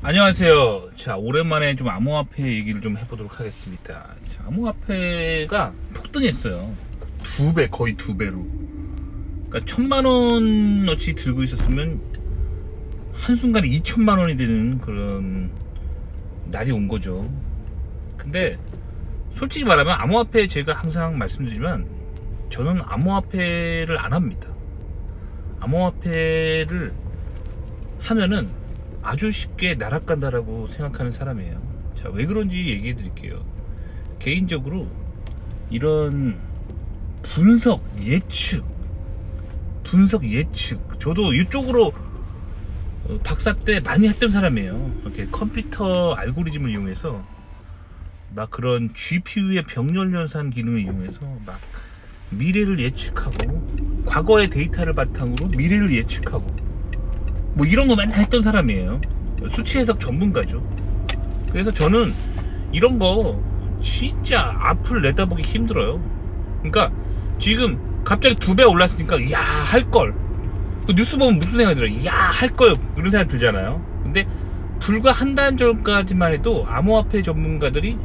안녕하세요. 자, 오랜만에 좀 암호화폐 얘기를 좀 해보도록 하겠습니다. 자, 암호화폐가 폭등했어요. 두 배, 거의 두 배로. 그러니까 1,000만원어치 들고 있었으면 한순간에 2,000만원이 되는 그런 날이 온 거죠. 근데 솔직히 말하면 암호화폐 제가 항상 말씀드리지만 저는 암호화폐를 안 합니다. 암호화폐를 하면은 아주 쉽게 날아간다라고 생각하는 사람이에요. 자, 왜 그런지 얘기해 드릴게요. 개인적으로 이런 분석 예측 저도 이쪽으로 박사 때 많이 했던 사람이에요. 이렇게 컴퓨터 알고리즘을 이용해서 막 그런 GPU의 병렬 연산 기능을 이용해서 막 미래를 예측하고 과거의 데이터를 바탕으로 미래를 예측하고 뭐 이런 거 맨날 했던 사람이에요. 수치 해석 전문가죠. 그래서 저는 이런 거 진짜 앞을 내다보기 힘들어요. 그러니까 지금 갑자기 2배 올랐으니까 야 할걸, 그 뉴스 보면 무슨 생각이 들어요? 야 할걸, 그런 생각 들잖아요. 근데 불과 한 달 전까지만 해도 암호화폐 전문가들이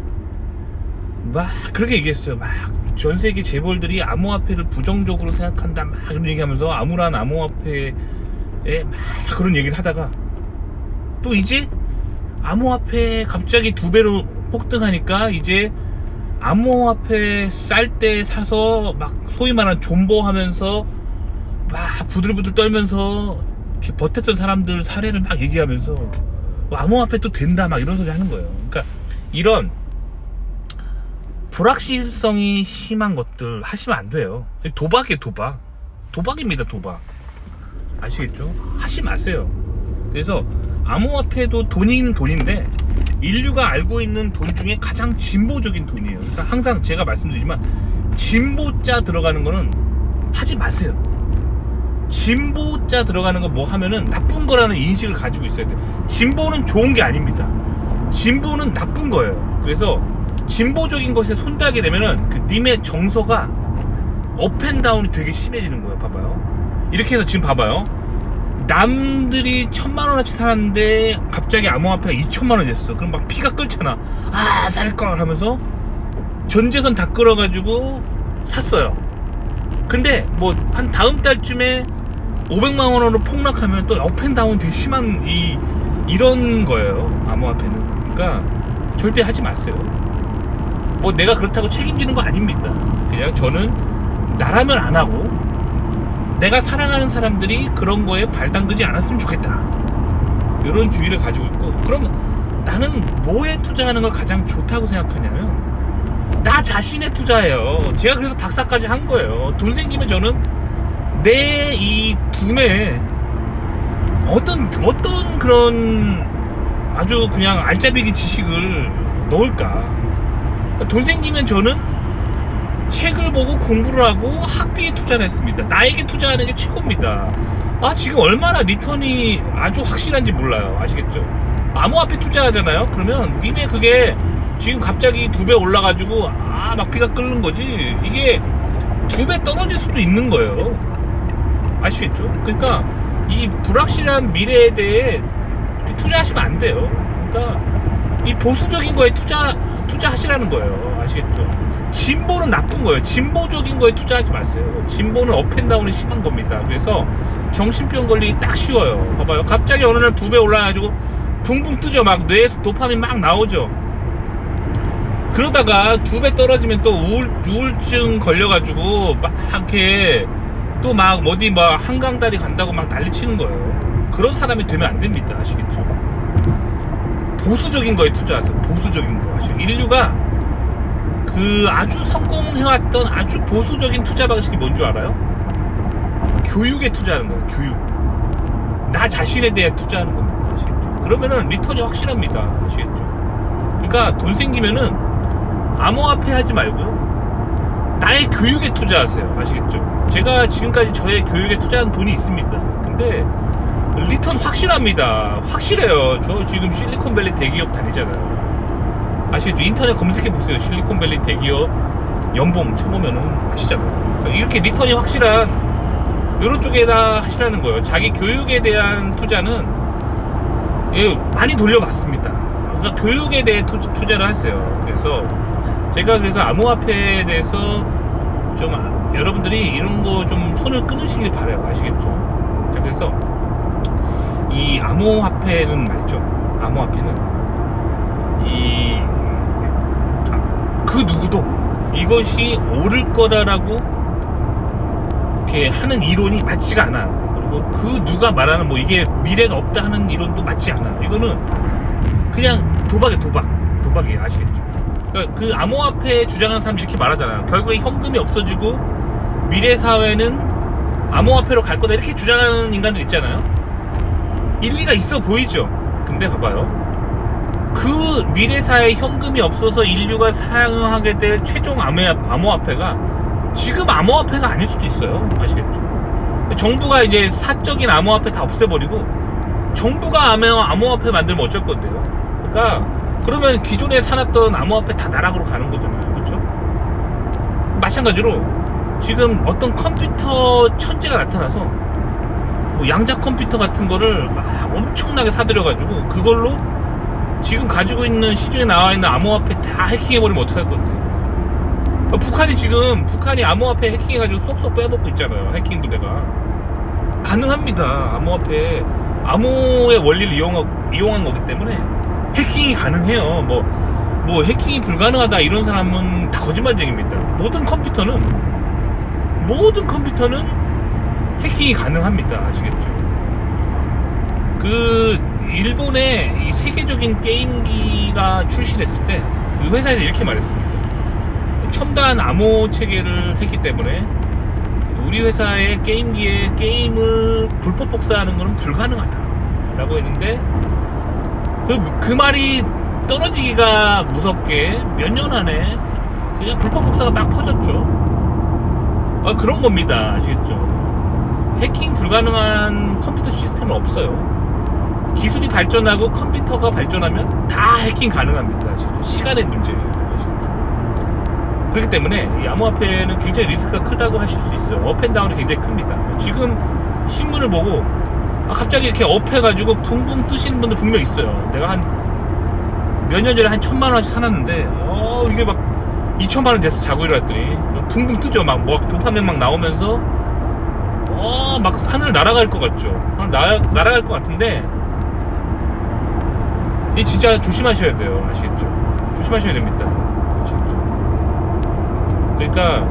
막 그렇게 얘기했어요. 막 전세계 재벌들이 암호화폐를 부정적으로 생각한다 막 이런 얘기하면서 암울한 암호화폐에 막 그런 얘기를 하다가 또 이제 암호화폐 갑자기 2배로 폭등하니까 이제 암호화폐 쌀 때 사서 막 소위 말하는 존버하면서 막 부들부들 떨면서 이렇게 버텼던 사람들 사례를 막 얘기하면서 암호화폐 또 된다 막 이런 소리 하는 거예요. 그러니까 이런 불확실성이 심한 것들 하시면 안 돼요. 도박이에요. 도박입니다. 도박. 아시겠죠? 하지 마세요. 그래서 암호화폐도 돈인 돈인데 인류가 알고 있는 돈 중에 가장 진보적인 돈이에요. 그래서 항상 제가 말씀드리지만 진보자 들어가는 거는 하지 마세요. 진보자 들어가는 거 뭐 하면은 나쁜 거라는 인식을 가지고 있어야 돼요. 진보는 좋은 게 아닙니다. 진보는 나쁜 거예요. 그래서 진보적인 것에 손대게 되면은 그 님의 정서가 업앤다운이 되게 심해지는 거예요. 봐봐요. 이렇게 해서 지금 봐봐요. 남들이 1,000만원어치 살았는데 갑자기 암호화폐가 2,000만원 됐어. 그럼 막 피가 끓잖아. 아 살걸 하면서 전재산 다 끌어가지고 샀어요. 근데 뭐 한 다음 달쯤에 500만원으로 폭락하면 또 업앤다운 되게 심한 이런 거예요. 암호화폐는. 그러니까 절대 하지 마세요. 뭐 내가 그렇다고 책임지는 거 아닙니다. 그냥 저는 나라면 안 하고 내가 사랑하는 사람들이 그런 거에 발담그지 않았으면 좋겠다, 이런 주의를 가지고 있고. 그럼 나는 뭐에 투자하는 걸 가장 좋다고 생각하냐면 나 자신에 투자해요. 제가 그래서 박사까지 한 거예요. 돈 생기면 저는 내 이 두뇌에 어떤 그런 아주 그냥 알짜배기 지식을 넣을까. 돈 생기면 저는 책을 보고 공부를 하고 학비에 투자를 했습니다. 나에게 투자하는 게 최고입니다. 아 지금 얼마나 리턴이 아주 확실한지 몰라요. 아시겠죠? 암호화폐 투자하잖아요. 그러면 님의 그게 지금 갑자기 2배 올라가지고 막 피가 끓는 거지, 이게 2배 떨어질 수도 있는 거예요. 아시겠죠? 그러니까 이 불확실한 미래에 대해 투자하시면 안 돼요. 그러니까 이 보수적인 거에 투자하시라는 거예요. 아시겠죠? 진보는 나쁜 거예요. 진보적인 거에 투자하지 마세요. 진보는 업앤다운이 심한 겁니다. 그래서 정신병 걸리기 딱 쉬워요. 봐봐요. 갑자기 어느 날 2배 올라가지고 붕붕 뜨죠. 막 뇌에서 도파민 막 나오죠. 그러다가 2배 떨어지면 또 우울증 걸려가지고 막 이렇게 또 막 어디 막 한강다리 간다고 막 난리치는 거예요. 그런 사람이 되면 안 됩니다. 아시겠죠? 보수적인 거에 투자하세요. 보수적인 거. 아시죠? 인류가 그 아주 성공해왔던 아주 보수적인 투자 방식이 뭔 줄 알아요? 교육에 투자하는 거예요. 교육. 나 자신에 대해 투자하는 겁니다. 아시겠죠? 그러면은 리턴이 확실합니다. 아시겠죠? 그러니까 돈 생기면은 암호화폐 하지 말고요, 나의 교육에 투자하세요. 아시겠죠? 제가 지금까지 저의 교육에 투자한 돈이 있습니다. 근데 리턴 확실합니다. 확실해요. 저 지금 실리콘밸리 대기업 다니잖아요. 아시겠죠? 인터넷 검색해보세요. 실리콘밸리 대기업 연봉 쳐보면은 아시잖아요. 그러니까 이렇게 리턴이 확실한 이런 쪽에다 하시라는 거예요. 자기 교육에 대한 투자는 예, 많이 돌려봤습니다. 그러니까 교육에 대해 투자를 했어요. 그래서 제가 암호화폐에 대해서 좀 여러분들이 이런 거 좀 손을 끊으시길 바라요. 아시겠죠? 자, 그래서 이 암호화폐는 말이죠. 암호화폐는 그 누구도 이것이 옳을 거다라고 이렇게 하는 이론이 맞지가 않아요. 그리고 그 누가 말하는 뭐 이게 미래가 없다 하는 이론도 맞지 않아요. 이거는 그냥 도박이에요. 아시겠죠? 그 암호화폐 주장하는 사람이 이렇게 말하잖아요. 결국에 현금이 없어지고 미래 사회는 암호화폐로 갈 거다 이렇게 주장하는 인간들 있잖아요. 일리가 있어 보이죠. 근데 봐봐요. 그 미래 사회에 현금이 없어서 인류가 사용하게 될 최종 암호화폐가 지금 암호화폐가 아닐 수도 있어요. 아시겠죠? 정부가 이제 사적인 암호화폐 다 없애버리고 정부가 암호화폐 만들면 어쩔 건데요. 그러니까 그러면 기존에 사놨던 암호화폐 다 나락으로 가는 거잖아요. 그렇죠? 마찬가지로 지금 어떤 컴퓨터 천재가 나타나서 뭐 양자 컴퓨터 같은 거를 막 엄청나게 사들여가지고 그걸로 지금 가지고 있는 시중에 나와 있는 암호화폐 다 해킹해버리면 어떡할 건데? 북한이 암호화폐 해킹해가지고 쏙쏙 빼먹고 있잖아요. 해킹 부대가 가능합니다. 암호의 원리를 이용한 거기 때문에 해킹이 가능해요. 뭐 해킹이 불가능하다 이런 사람은 다 거짓말쟁입니다. 모든 컴퓨터는 해킹이 가능합니다. 아시겠죠? 그 일본의 이 세계적인 게임기가 출시됐을 때 그 회사에서 이렇게 말했습니다. 첨단 암호 체계를 했기 때문에 우리 회사의 게임기에 게임을 불법 복사하는 것은 불가능하다라고 했는데 그 말이 떨어지기가 무섭게 몇 년 안에 그냥 불법 복사가 막 퍼졌죠. 그런 겁니다. 아시겠죠? 해킹 불가능한 컴퓨터 시스템은 없어요. 기술이 발전하고 컴퓨터가 발전하면 다 해킹 가능합니다. 아시죠? 시간의 문제예요. 아시죠? 그렇기 때문에 이 암호화폐는 굉장히 리스크가 크다고 하실 수 있어요. 업앤다운이 굉장히 큽니다. 지금 신문을 보고 갑자기 이렇게 업해가지고 붕붕 뜨시는 분들 분명 있어요. 내가 한 몇 년 전에 한 1,000만 원씩 사놨는데 이게 막 2,000만 원 돼서 자고 일어났더니 붕붕 뜨죠. 막 도파민 막 나오면서 막 산을 날아갈 것 같죠. 날아갈 것 같은데 이 진짜 조심하셔야 돼요. 아시겠죠? 조심하셔야 됩니다. 아시겠죠? 그러니까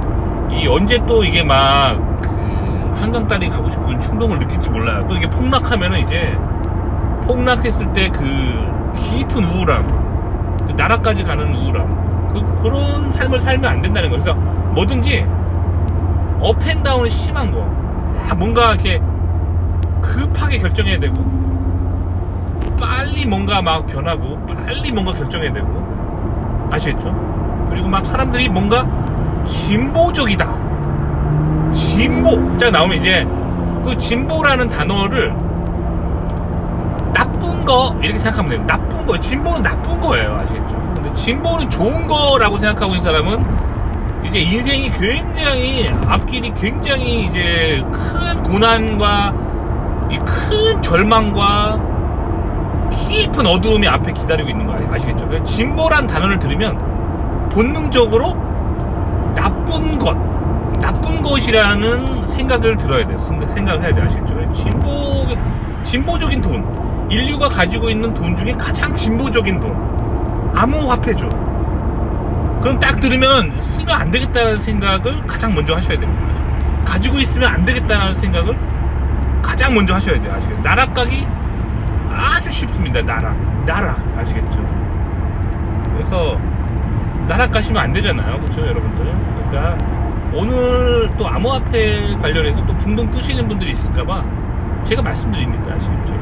이 언제 또 이게 막 한강 다리 가고 싶은 충동을 느낄지 몰라요. 또 이게 폭락하면은 이제 폭락했을 때 그 깊은 우울함, 그 나라까지 가는 우울함, 그런 삶을 살면 안 된다는 거예요. 그래서 뭐든지 업앤다운이 심한 거, 뭔가 이렇게 급하게 결정해야 되고, 빨리 뭔가 막 변하고, 빨리 뭔가 결정해야 되고, 아시겠죠? 그리고 막 사람들이 뭔가 진보적이다. 진보! 자, 나오면 이제 그 진보라는 단어를 나쁜 거 이렇게 생각하면 돼요. 나쁜 거. 진보는 나쁜 거예요. 아시겠죠? 근데 진보는 좋은 거라고 생각하고 있는 사람은 이제 인생이 굉장히 앞길이 굉장히 이제 큰 고난과 이 큰 절망과 깊은 어두움이 앞에 기다리고 있는 거 아시겠죠? 그러니까 진보란 단어를 들으면 본능적으로 나쁜 것이라는 생각을 들어야 돼요. 생각을 해야 돼요. 아시겠죠? 진보적인 돈, 인류가 가지고 있는 돈 중에 가장 진보적인 돈, 암호화폐죠. 그럼 딱 들으면 쓰면 안 되겠다는 생각을 가장 먼저 하셔야 됩니다. 가지고 있으면 안 되겠다는 생각을 가장 먼저 하셔야 돼요. 아시겠죠? 나락가기 아주 쉽습니다. 나락 아시겠죠? 그래서 나락 가시면 안 되잖아요. 그렇죠, 여러분들? 그러니까 오늘 또 암호화폐 관련해서 또 붕붕 뜨시는 분들이 있을까봐 제가 말씀드립니다. 아시겠죠?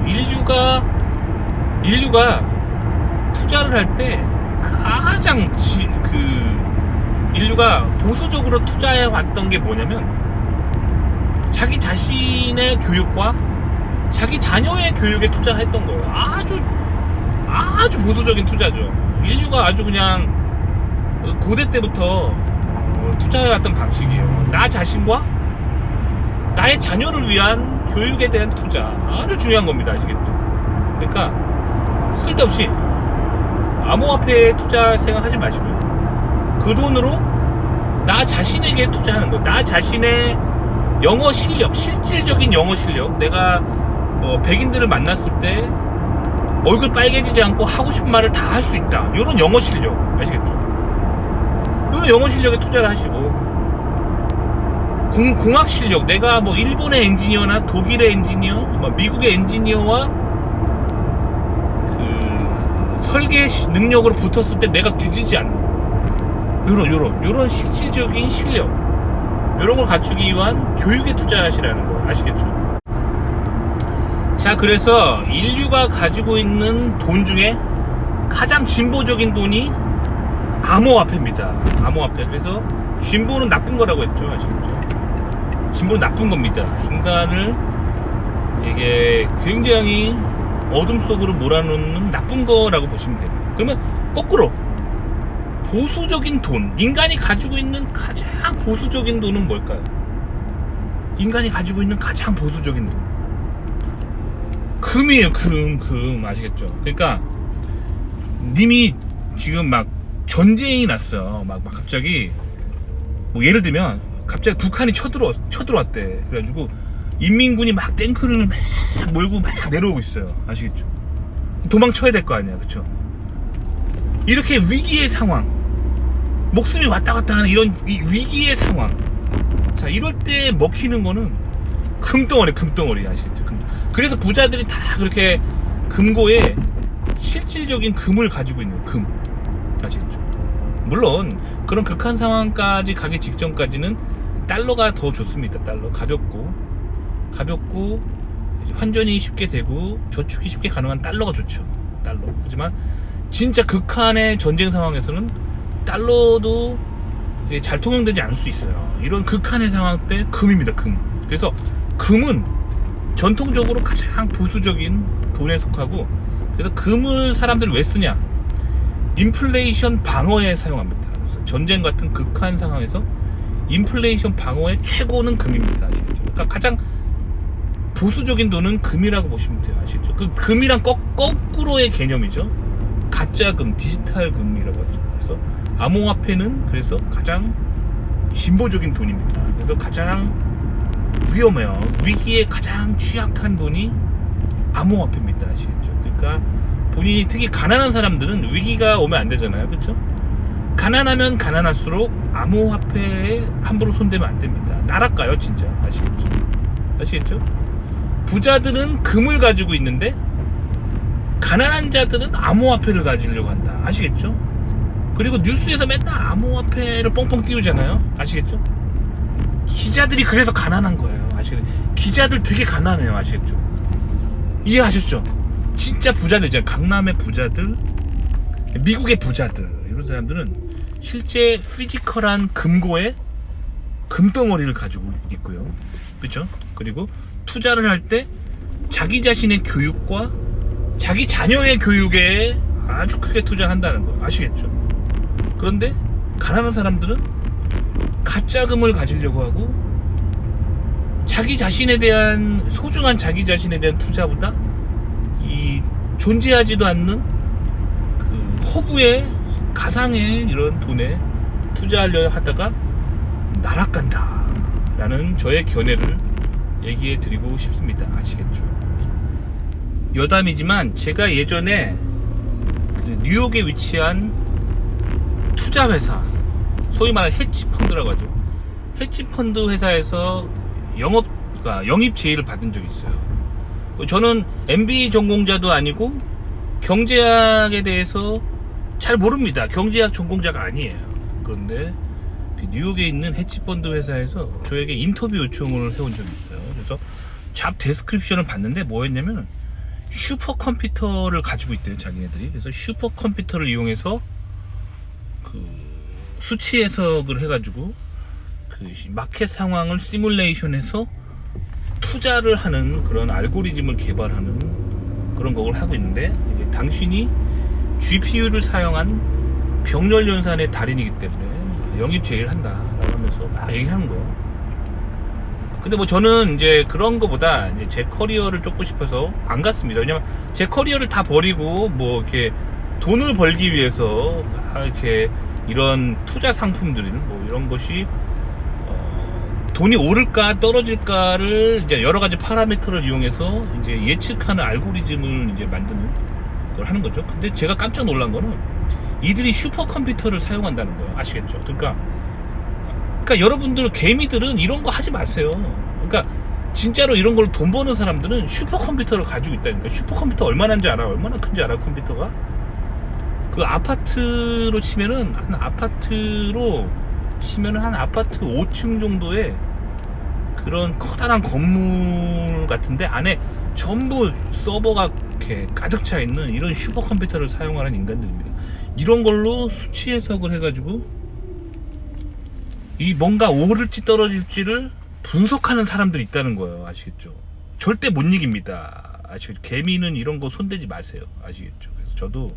인류가 투자를 할 때 가장 인류가 보수적으로 투자해 왔던 게 뭐냐면 자기 자신의 교육과 자기 자녀의 교육에 투자했던 거예요. 아주 보수적인 투자죠. 인류가 아주 그냥 고대 때부터 투자해왔던 방식이에요. 나 자신과 나의 자녀를 위한 교육에 대한 투자, 아주 중요한 겁니다. 아시겠죠? 그러니까 쓸데없이 암호화폐에 투자 생각하지 마시고요. 그 돈으로 나 자신에게 투자하는 거예요. 나 자신의 영어 실력, 실질적인 영어 실력. 내가 뭐 백인들을 만났을 때 얼굴 빨개지지 않고 하고 싶은 말을 다 할 수 있다. 이런 영어 실력 아시겠죠? 이런 영어 실력에 투자를 하시고, 공학 실력, 내가 뭐 일본의 엔지니어나 독일의 엔지니어, 뭐 미국의 엔지니어와 그 설계 능력으로 붙었을 때 내가 뒤지지 않는 요런 실질적인 실력, 요런 걸 갖추기 위한 교육에 투자하시라는 거예요. 아시겠죠? 자, 그래서 인류가 가지고 있는 돈 중에 가장 진보적인 돈이 암호화폐입니다. 암호화폐. 그래서 진보는 나쁜 거라고 했죠. 아시겠죠? 진보는 나쁜 겁니다. 인간을 이게 굉장히 어둠 속으로 몰아넣는 나쁜 거라고 보시면 됩니다. 그러면 거꾸로 보수적인 돈, 인간이 가지고 있는 가장 보수적인 돈은 뭘까요? 인간이 가지고 있는 가장 보수적인 돈, 금이에요. 금. 아시겠죠? 그러니까 님이 지금 막 전쟁이 났어요. 막 갑자기 뭐 예를 들면 갑자기 북한이 쳐들어왔대. 그래가지고 인민군이 막 탱크를 막 몰고 막 내려오고 있어요. 아시겠죠? 도망쳐야 될 거 아니야, 그쵸? 이렇게 위기의 상황, 목숨이 왔다 갔다 하는 이런 위기의 상황. 자, 이럴 때 먹히는 거는 금덩어리 아시겠죠? 그래서 부자들이 다 그렇게 금고에 실질적인 금을 가지고 있는 금. 아시겠죠? 물론 그런 극한 상황까지 가기 직전까지는 달러가 더 좋습니다. 달러 가볍고 환전이 쉽게 되고 저축이 쉽게 가능한 달러가 좋죠. 달러. 하지만 진짜 극한의 전쟁 상황에서는 달러도 잘 통용되지 않을 수 있어요. 이런 극한의 상황 때 금입니다. 금. 그래서 금은 전통적으로 가장 보수적인 돈에 속하고, 그래서 금을 사람들이 왜 쓰냐? 인플레이션 방어에 사용합니다. 그래서 전쟁 같은 극한 상황에서 인플레이션 방어의 최고는 금입니다. 아시겠죠? 그러니까 가장 보수적인 돈은 금이라고 보시면 돼요. 아시겠죠? 그 금이랑 거꾸로의 개념이죠. 가짜금, 디지털금이라고 하죠. 그래서 암호화폐는 그래서 가장 진보적인 돈입니다. 그래서 가장 위험해요. 위기에 가장 취약한 돈이 암호화폐입니다. 아시겠죠? 그러니까 본인이 특히 가난한 사람들은 위기가 오면 안 되잖아요. 그렇죠? 가난하면 가난할수록 암호화폐에 함부로 손대면 안 됩니다. 날아가요, 진짜. 아시겠죠? 부자들은 금을 가지고 있는데 가난한 자들은 암호화폐를 가지려고 한다. 아시겠죠? 그리고 뉴스에서 맨날 암호화폐를 뻥뻥 띄우잖아요. 아시겠죠? 기자들이 그래서 가난한 거예요. 아시겠죠? 기자들 되게 가난해요. 아시겠죠? 이해하셨죠? 진짜 부자들이잖아요. 강남의 부자들, 미국의 부자들, 이런 사람들은 실제 피지컬한 금고에 금덩어리를 가지고 있고요. 그렇죠? 그리고 투자를 할 때 자기 자신의 교육과 자기 자녀의 교육에 아주 크게 투자한다는 거 아시겠죠? 그런데 가난한 사람들은 가짜금을 가지려고 하고, 자기 자신에 대한 소중한 자기 자신에 대한 투자보다 이 존재하지도 않는 그 허구의 가상의 이런 돈에 투자하려 하다가 날아간다 라는 저의 견해를 얘기해 드리고 싶습니다. 아시겠죠? 여담이지만 제가 예전에 그 뉴욕에 위치한 투자회사, 소위 말하는 헤지펀드라고 하죠. 헤지펀드 회사에서 영입 제의를 받은 적이 있어요. 저는 MBA 전공자도 아니고 경제학에 대해서 잘 모릅니다. 경제학 전공자가 아니에요. 그런데 뉴욕에 있는 헤지펀드 회사에서 저에게 인터뷰 요청을 해온 적이 있어요. 그래서 잡 데스크립션을 봤는데 뭐였냐면 슈퍼컴퓨터를 가지고 있대요, 자기네들이. 그래서 슈퍼컴퓨터를 이용해서 그 수치 해석을 해가지고 그 마켓 상황을 시뮬레이션해서 투자를 하는 그런 알고리즘을 개발하는 그런 걸 하고 있는데, 이게 당신이 GPU를 사용한 병렬 연산의 달인이기 때문에 영입 제의를 한다 라고 하면서 막 얘기를 하는 거예요. 근데 뭐 저는 이제 그런 거보다 이제 제 커리어를 쫓고 싶어서 안 갔습니다. 왜냐면 제 커리어를 다 버리고 뭐 이렇게 돈을 벌기 위해서 막 이렇게 이런 투자 상품들은 뭐 이런 것이 돈이 오를까 떨어질까를 이제 여러 가지 파라미터를 이용해서 이제 예측하는 알고리즘을 이제 만드는 걸 하는 거죠. 근데 제가 깜짝 놀란 거는 이들이 슈퍼컴퓨터를 사용한다는 거예요. 아시겠죠? 그러니까 여러분들 개미들은 이런 거 하지 마세요. 그러니까 진짜로 이런 걸 돈 버는 사람들은 슈퍼컴퓨터를 가지고 있다니까. 슈퍼컴퓨터 얼마나인지 알아? 얼마나 큰지 알아? 컴퓨터가? 그 아파트로 치면은 한 아파트로 치면은 한 아파트 5층 정도의 그런 커다란 건물 같은데 안에 전부 서버가 이렇게 가득 차 있는 이런 슈퍼컴퓨터를 사용하는 인간들입니다. 이런 걸로 수치 해석을 해가지고 이 뭔가 오를지 떨어질지를 분석하는 사람들이 있다는 거예요. 아시겠죠? 절대 못 이깁니다. 아시겠죠? 개미는 이런 거 손대지 마세요. 아시겠죠? 그래서 저도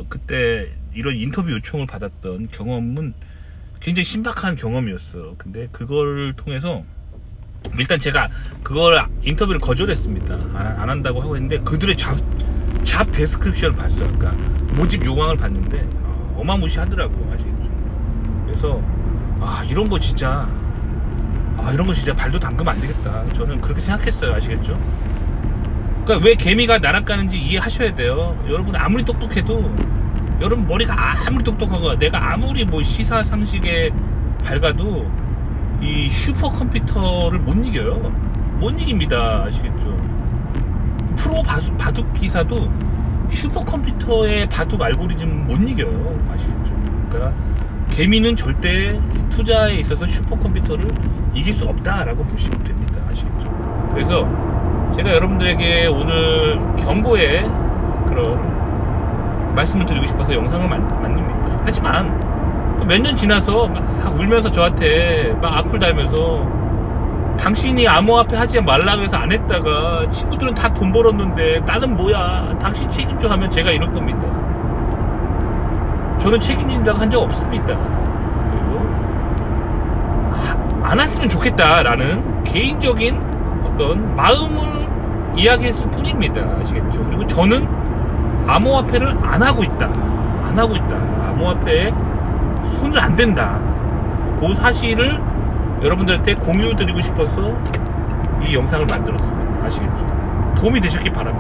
그때 이런 인터뷰 요청을 받았던 경험은 굉장히 신박한 경험이었어. 근데 그걸 통해서 일단 제가 그걸 인터뷰를 거절했습니다. 안 한다고 하고 했는데 그들의 잡 데스크립션을 봤어요. 그러니까 모집 요강을 봤는데 어마무시하더라고요. 아시겠죠? 그래서 이런 거 진짜 발도 담그면 안 되겠다. 저는 그렇게 생각했어요. 아시겠죠? 그러니까 왜 개미가 날아가는지 이해하셔야 돼요. 여러분 아무리 똑똑해도 여러분 머리가 아무리 똑똑하고 내가 아무리 뭐 시사상식에 밝아도 이 슈퍼컴퓨터를 못 이겨요. 못 이깁니다. 아시겠죠? 프로 바둑 기사도 슈퍼컴퓨터의 바둑 알고리즘 못 이겨요. 아시겠죠? 그러니까 개미는 절대 투자에 있어서 슈퍼컴퓨터를 이길 수 없다라고 보시면 됩니다. 아시겠죠? 그래서 제가 여러분들에게 오늘 경고의 그런 말씀을 드리고 싶어서 영상을 만듭니다. 하지만 몇 년 지나서 막 울면서 저한테 막 악플 달면서 당신이 암호화폐 하지 말라고 해서 안 했다가 친구들은 다 돈 벌었는데 나는 뭐야 당신 책임져 하면 제가 이럴 겁니다. 저는 책임진다고 한 적 없습니다. 그리고 안 했으면 좋겠다라는 개인적인 어떤 마음을 이야기했을 뿐입니다. 아시겠죠? 그리고 저는 암호화폐를 안 하고 있다. 암호화폐에 손을 안 댄다. 그 사실을 여러분들한테 공유드리고 싶어서 이 영상을 만들었습니다. 아시겠죠? 도움이 되셨길 바랍니다.